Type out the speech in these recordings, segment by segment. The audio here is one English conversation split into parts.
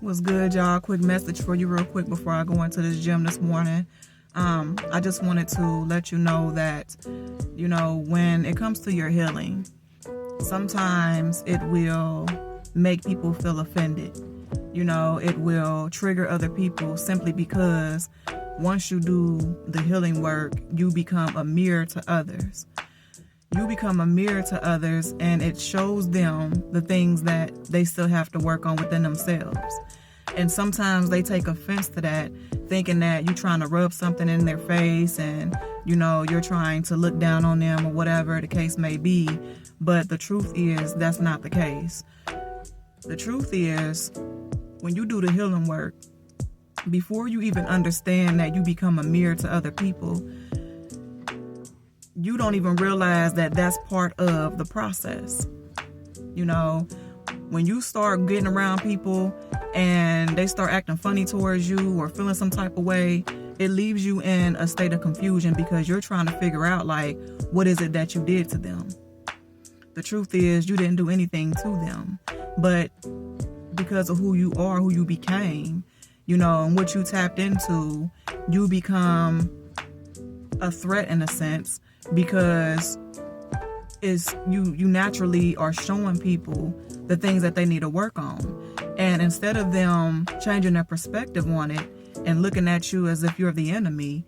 What's good, y'all? Quick message for you real quick before I go into this gym this morning. I just wanted to let you know that, when it comes to your healing, sometimes it will make people feel offended. It will trigger other people simply because once you do the healing work, you become a mirror to others. You become a mirror to others, and it shows them the things that they still have to work on within themselves. And sometimes they take offense to that, thinking that you're trying to rub something in their face and, you're trying to look down on them or whatever the case may be. But the truth is that's not the case. The truth is, when you do the healing work, before you even understand that you become a mirror to other people, you don't even realize that that's part of the process. When you start getting around people and they start acting funny towards you or feeling some type of way, it leaves you in a state of confusion because you're trying to figure out, what is it that you did to them? The truth is, you didn't do anything to them. But because of who you are, who you became, and what you tapped into, you become a threat in a sense, because you naturally are showing people the things that they need to work on. And instead of them changing their perspective on it and looking at you as if you're the enemy,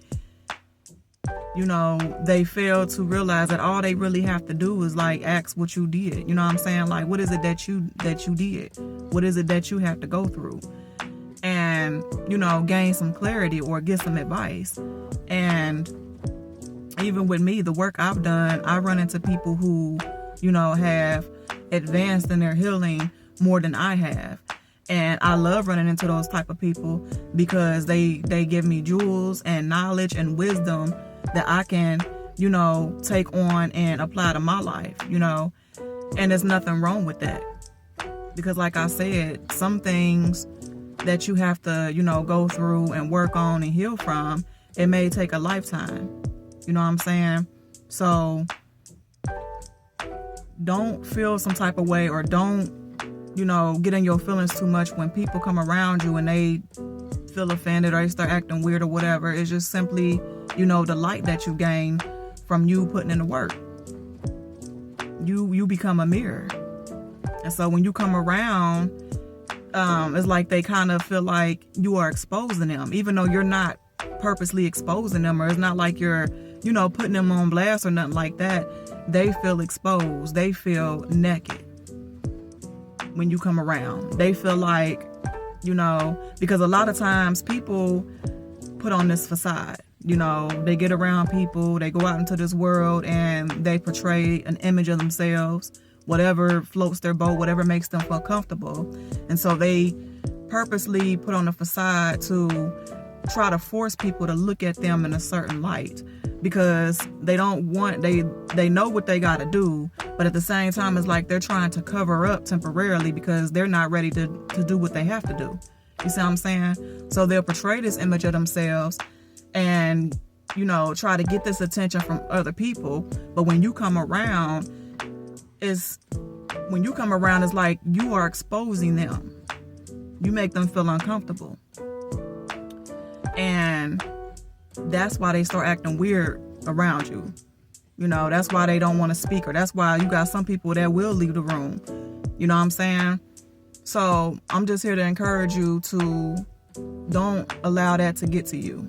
they fail to realize that all they really have to do is ask what you did. You know what I'm saying? What is it that you did? What is it that you have to go through? And, gain some clarity or get some advice. And even with me, the work I've done, I run into people who, have advanced in their healing more than I have. And I love running into those type of people because they give me jewels and knowledge and wisdom that I can, take on and apply to my life, and there's nothing wrong with that. Because like I said, some things that you have to, go through and work on and heal from, it may take a lifetime. You know what I'm saying? So don't feel some type of way, or don't, get in your feelings too much when people come around you and they feel offended or they start acting weird or whatever. It's just simply, the light that you gain from you putting in the work. You become a mirror. And so when you come around, it's like they kind of feel like you are exposing them, even though you're not purposely exposing them, or it's not like you're, putting them on blast or nothing like that. They feel exposed. They feel naked when you come around. They feel like, because a lot of times people put on this facade. They get around people, they go out into this world and they portray an image of themselves, whatever floats their boat, whatever makes them feel comfortable. And so they purposely put on a facade to try to force people to look at them in a certain light, because they don't want, they know what they got to do, but at the same time it's like they're trying to cover up temporarily because they're not ready to do what they have to do. You see what I'm saying? So they'll portray this image of themselves and try to get this attention from other people. But when you come around, it's like you are exposing them. You make them feel uncomfortable. And that's why they start acting weird around you. That's why they don't want to speak, or that's why you got some people that will leave the room. You know what I'm saying? So I'm just here to encourage you to don't allow that to get to you.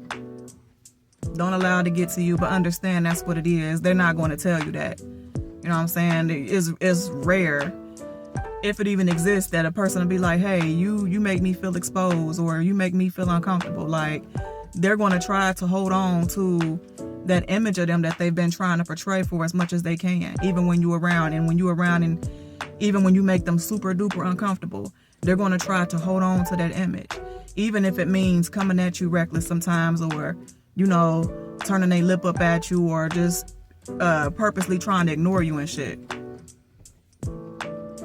Don't allow it to get to you, but understand that's what it is. They're not going to tell you that. You know what I'm saying? It's rare, if it even exists, that a person will be like, hey, you make me feel exposed, or you make me feel uncomfortable. They're going to try to hold on to that image of them that they've been trying to portray for as much as they can, even when you're around. And when you're around, and even when you make them super duper uncomfortable, they're going to try to hold on to that image, even if it means coming at you reckless sometimes, or, turning their lip up at you, or just purposely trying to ignore you and shit.